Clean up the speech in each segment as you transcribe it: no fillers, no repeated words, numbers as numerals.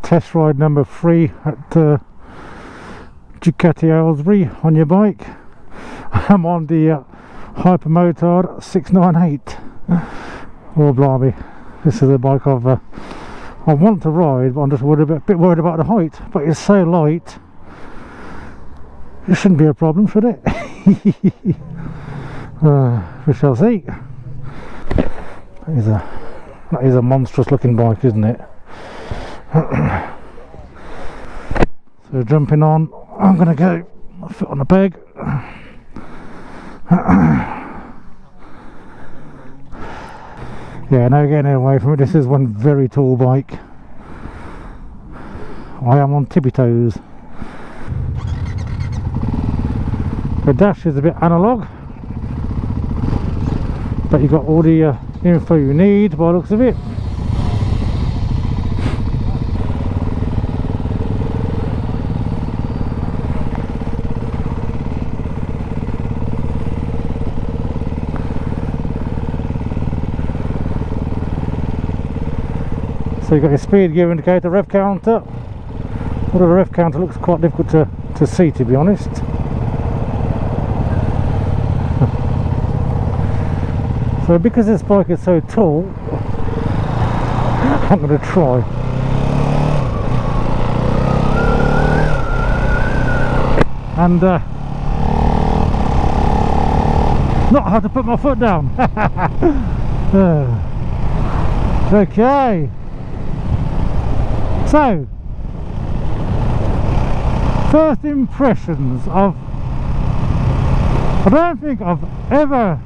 test ride number 3 at Ducati Aylesbury on your bike. I'm on the Hypermotard 698. Oh blimey, this is a bike I want to ride, but I'm just a bit worried about the height. But it's so light, it shouldn't be a problem, should it? We shall see. That is a monstrous looking bike, isn't it? So jumping on, I'm going to go foot on the peg. Yeah, no getting away from it. This is one very tall bike. I am on tippy toes. The dash is a bit analog, but you've got all the info you need by the looks of it. So you've got your speed gear indicator, rev counter. Well, the rev counter looks quite difficult to see, to be honest. So because this bike is so tall, I'm going to try. And not how to put my foot down. Okay. So, first impressions of, I don't think I've ever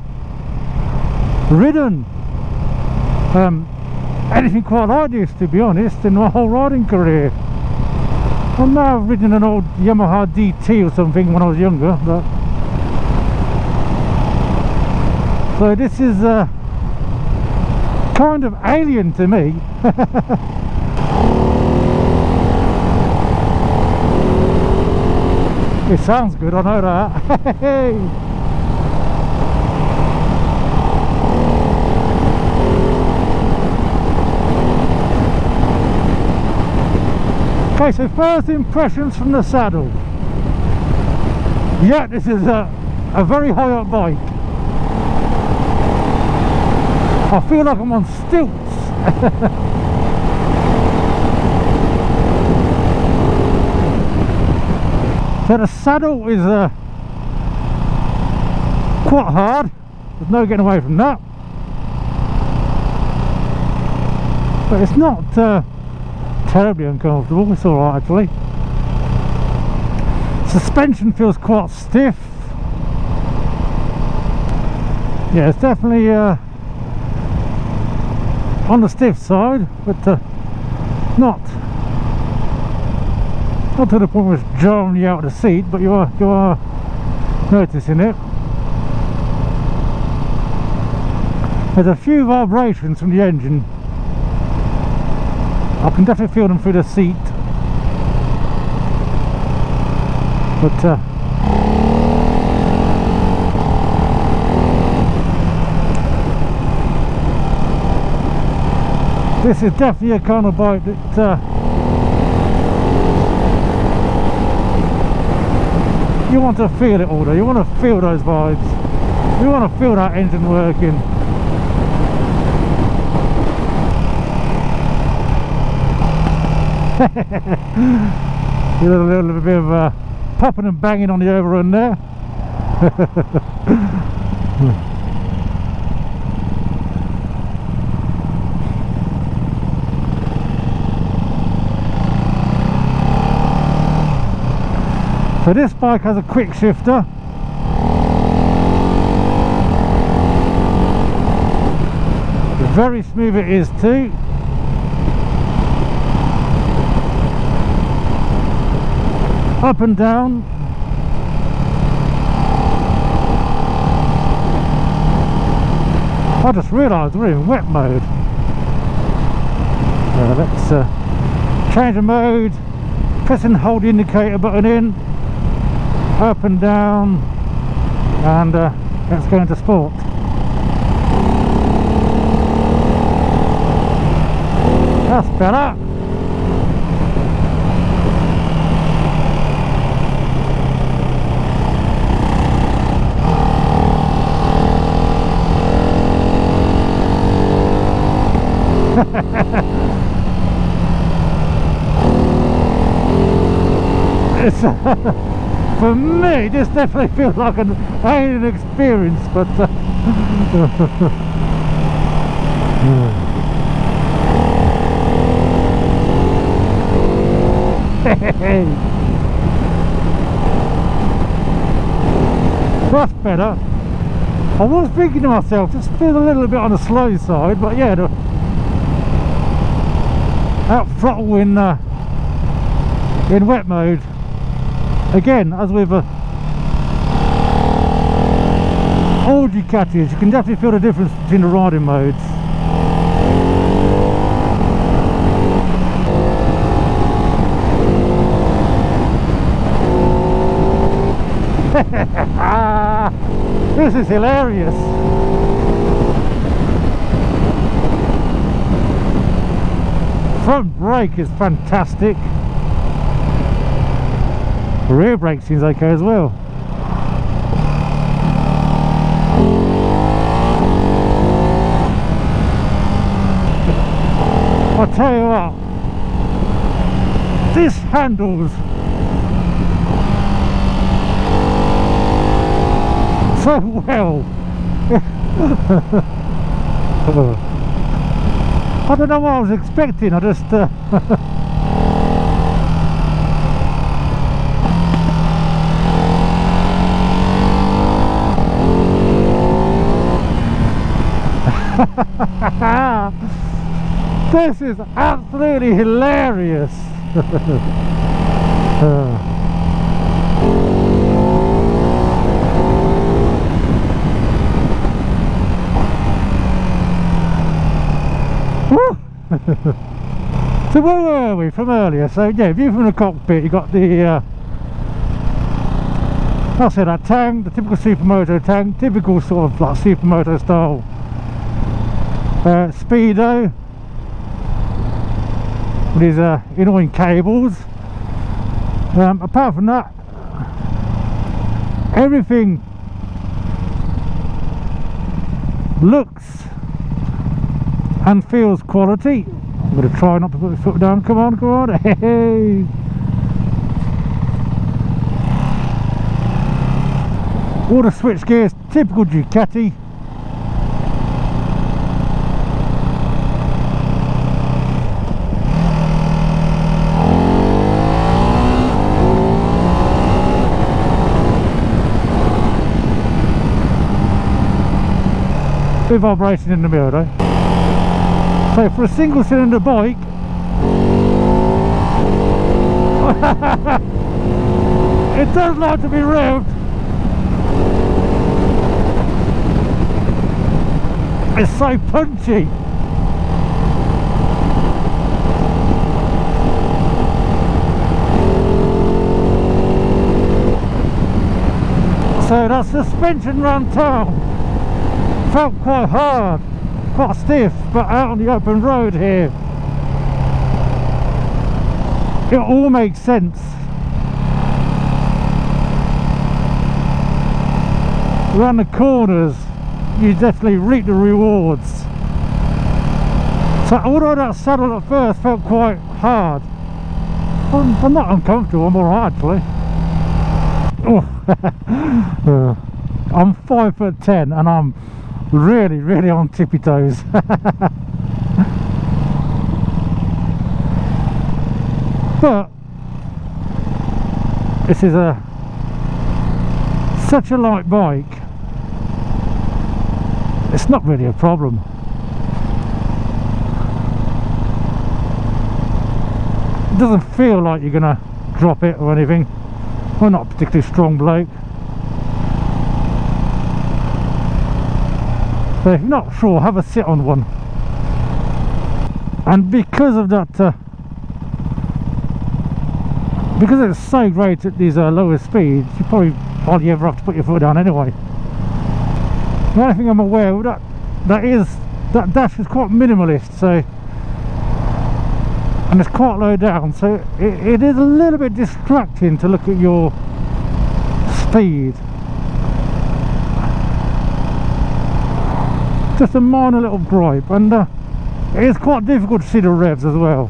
ridden anything quite like this, to be honest, in my whole riding career. I know I've ridden an old Yamaha DT or something when I was younger, but so this is kind of alien to me. It sounds good, I know that. Okay, so first impressions from the saddle. Yeah, this is a very high up bike. I feel like I'm on stilts. So the saddle is quite hard, there's no getting away from that, but it's not terribly uncomfortable, it's alright actually. Suspension feels quite stiff. Yeah, it's definitely on the stiff side, but not to the point where it's jarring you out of the seat, but you are noticing it. There's a few vibrations from the engine. I can definitely feel them through the seat, but this is definitely a kind of bike that you want to feel it all day. You want to feel those vibes. You want to feel that engine working. A little bit of popping and banging on the overrun there. So this bike has a quick shifter. Very smooth it is too. Up and down. I just realised we're in wet mode. Let's change the mode. Press and hold the indicator button in. Up and down, and let's go into sport. That's better. It's for me, this definitely feels like an alien experience, but that's better. I was thinking to myself, just feel a little bit on the slow side, but yeah, out throttle in wet mode. Again, as with all Ducatis, you can definitely feel the difference between the riding modes. This is hilarious. Front brake is fantastic. Rear brake seems okay as well. I'll tell you what, this handles so well. I don't know what I was expecting, I just this is absolutely hilarious. So where were we from earlier? So yeah, view from the cockpit, you got the I said that tank, the typical supermoto tank, typical sort of like supermoto style speedo with his annoying cables. Apart from that, everything looks and feels quality. I'm going to try not to put my foot down. Come on, come on. Hey. All the switch gears, typical Ducati. Bit of vibration in the mirror though. So for a single cylinder bike, it does like to be revved. It's so punchy. So that suspension round town felt quite hard, quite stiff, but out on the open road here it all makes sense. Around the corners you definitely reap the rewards. So although that saddle at first felt quite hard, I'm not uncomfortable, I'm alright actually. Oh. I'm 5'10" and I'm really on tippy toes. But this is such a light bike, it's not really a problem. It doesn't feel like you're gonna drop it or anything. I'm not a particularly strong bloke. So if you're not sure, have a sit on one. And because of that, because it's so great at these lower speeds, you probably hardly ever have to put your foot down anyway. The only thing I'm aware of that dash is quite minimalist, so, and it's quite low down, so it is a little bit distracting to look at your speed. Just a minor little gripe, and it is quite difficult to see the revs as well.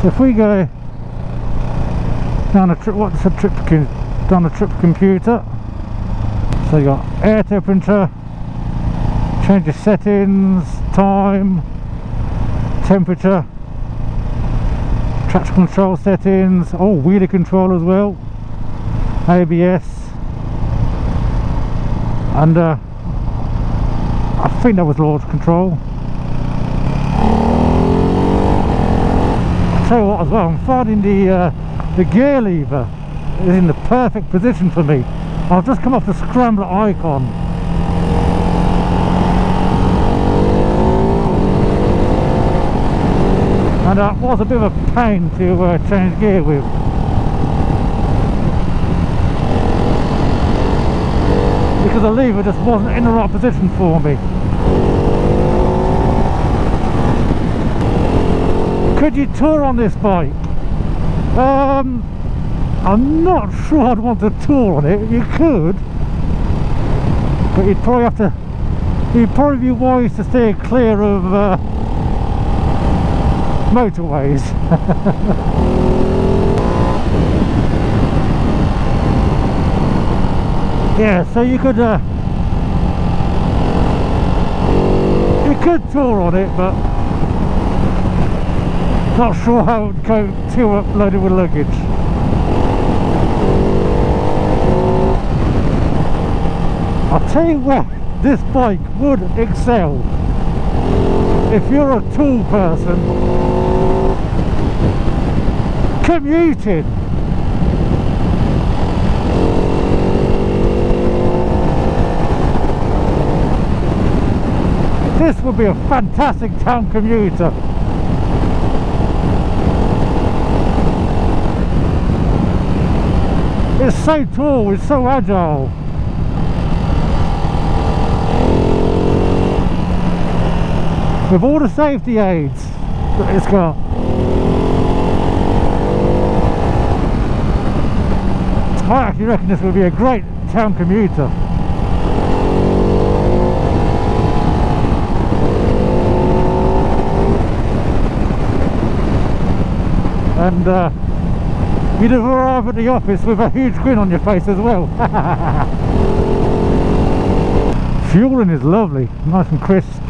So if we go Down a trip, what's a trip? Down a trip computer. So you got air temperature, change your settings, time, temperature, traction control settings, oh, wheelie control as well, ABS, and I think that was launch control. I'll tell you what as well, I'm finding the gear lever is in the perfect position for me. I've just come off the scrambler icon. And that was a bit of a pain to change gear with. Because the lever just wasn't in the right position for me. Could you tour on this bike? I'm not sure I'd want to tour on it. You could, but you'd probably be wise to stay clear of motorways. Yeah, so you could tour on it, but not sure how it would go too loaded with luggage. I'll tell you where this bike would excel. If you're a tall person, commuting. This would be a fantastic town commuter. It's so tall, it's so agile. With all the safety aids that it's got. I actually reckon this would be a great town commuter. And you'd arrive at the office with a huge grin on your face as well. Fueling is lovely, nice and crisp.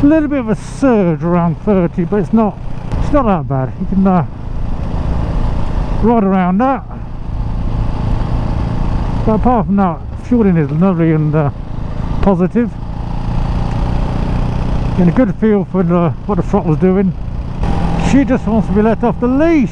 A little bit of a surge around 30, but it's not that bad. You can ride around that. But apart from that, fueling is lovely and positive. Getting a good feel for what the throttle's doing. She just wants to be let off the leash.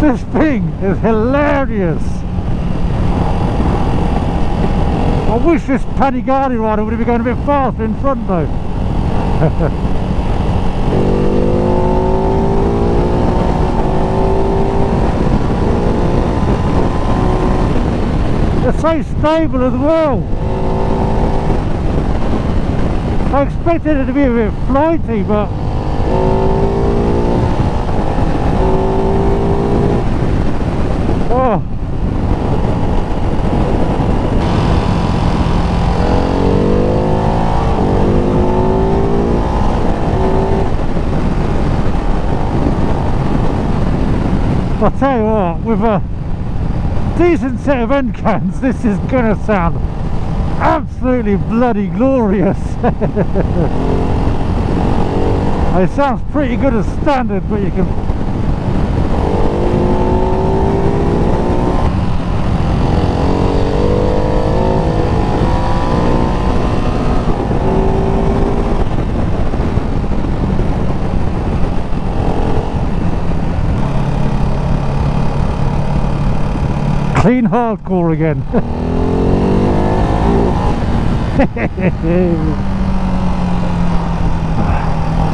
This thing is hilarious. I wish this Panigale rider would have been going a bit faster in front though. They're so stable as well. I expected it to be a bit flighty, but oh. I'll tell you what, with a decent set of end cans, this is gonna sound absolutely bloody glorious. It sounds pretty good as standard, but you can clean hardcore again.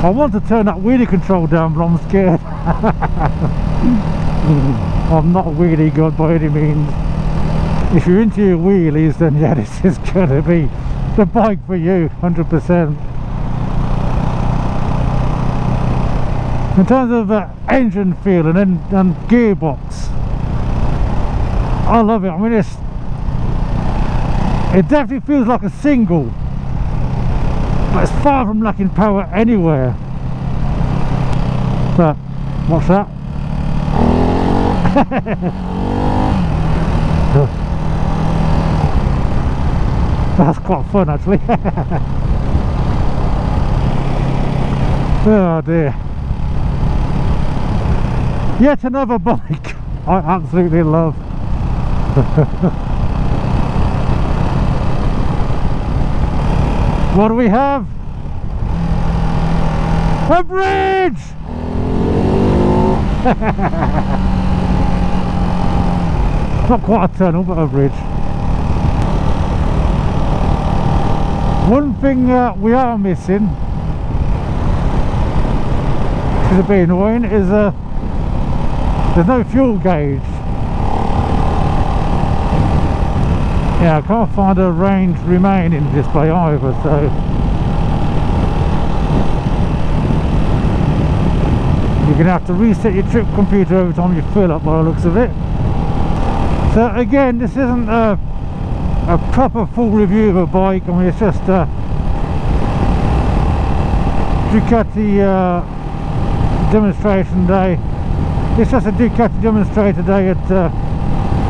I want to turn that wheelie control down, but I'm scared. I'm not a wheelie god by any means. If you're into your wheelies, then yeah, this is going to be the bike for you, 100%. In terms of engine feel and gearbox, I love it. I mean, it definitely feels like a single, but it's far from lacking power anywhere. But what's that? That's quite fun, actually. Oh dear. Yet another bike I absolutely love. What do we have? A bridge! Not quite a tunnel, but a bridge. One thing we are missing, which is a bit annoying, is there's no fuel gauge. Yeah, I can't find a range remaining display either, so you're going to have to reset your trip computer every time you fill up by the looks of it. So again, this isn't a proper full review of a bike. I mean, it's just a Ducati demonstration day. It's just a Ducati demonstrator day at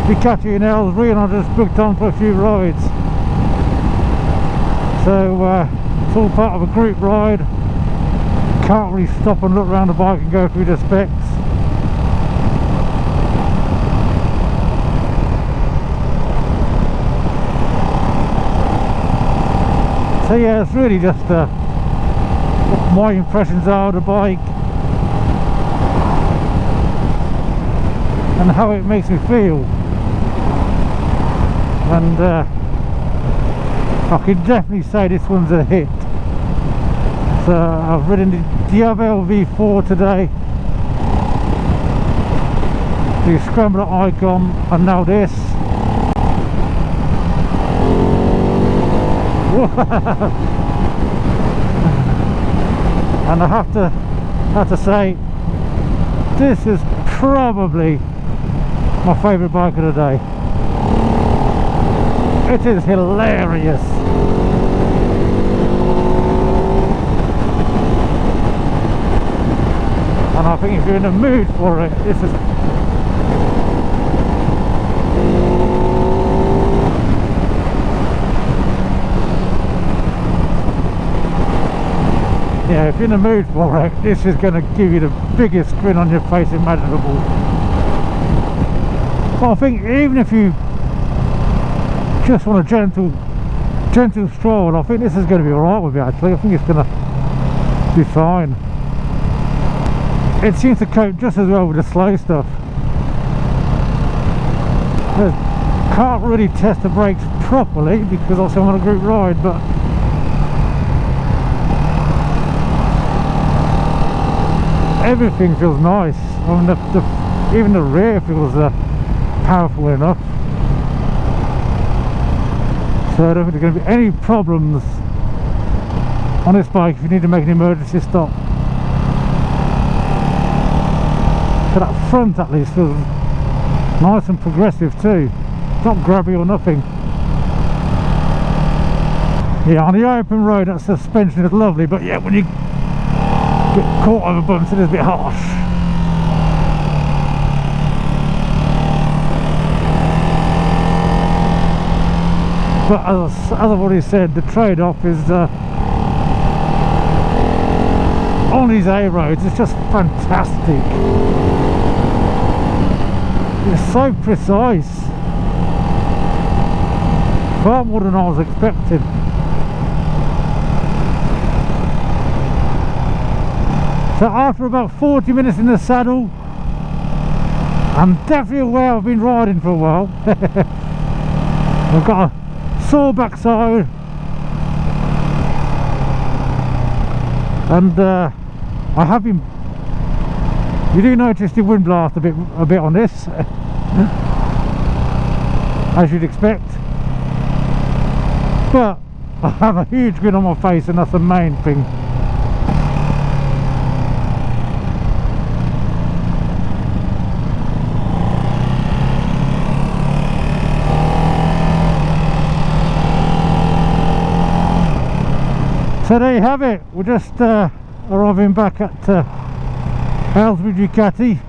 Ducati Aylesbury, and I just booked on for a few rides. So it's all part of a group ride. Can't really stop and look around the bike and go through the specs. So yeah, it's really just what my impressions are of the bike and how it makes me feel. And I can definitely say this one's a hit. So I've ridden the Diablo V4 today, the Scrambler Icon, and now this. And I have to say, this is probably my favourite bike of the day. It is hilarious. And I think if you're in the mood for it, this is... Yeah, if you're in the mood for it, this is going to give you the biggest grin on your face imaginable. But I think even if you just want a gentle stroll, I think this is going to be alright with you actually. I think it's going to be fine. It seems to cope just as well with the slow stuff. Can't really test the brakes properly because obviously I'm on a group ride, but everything feels nice. I mean, even the rear feels powerful enough. So I don't think there's going to be any problems on this bike if you need to make an emergency stop. So that front at least feels nice and progressive too. It's not grabby or nothing. Yeah, on the open road that suspension is lovely, but yeah, when you get caught over bumps it is a bit harsh. But as I've already said, the trade-off is on these A roads, it's just fantastic. It's so precise, far more than I was expecting. So after about 40 minutes in the saddle, I'm definitely aware I've been riding for a while. I've got a sore backside, and I have been. You do notice the wind blast a bit on this, as you'd expect. But I have a huge grin on my face, and that's the main thing. So there you have it. We're just arriving back at Aylesbury Ducati,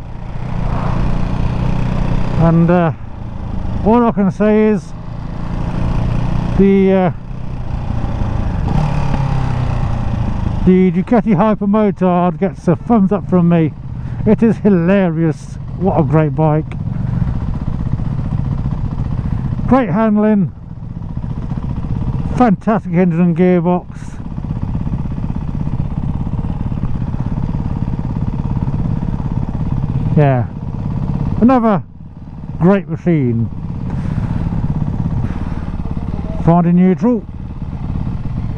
and all I can say is the Ducati Hypermotard gets a thumbs up from me. It is hilarious. What a great bike. Great handling, fantastic engine and gearbox. Yeah, another great machine. Finding neutral,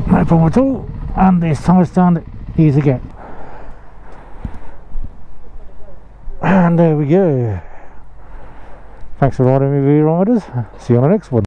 no problem at all, and this side stand, easy to get. And there we go. Thanks for riding with me, riders. See you on the next one.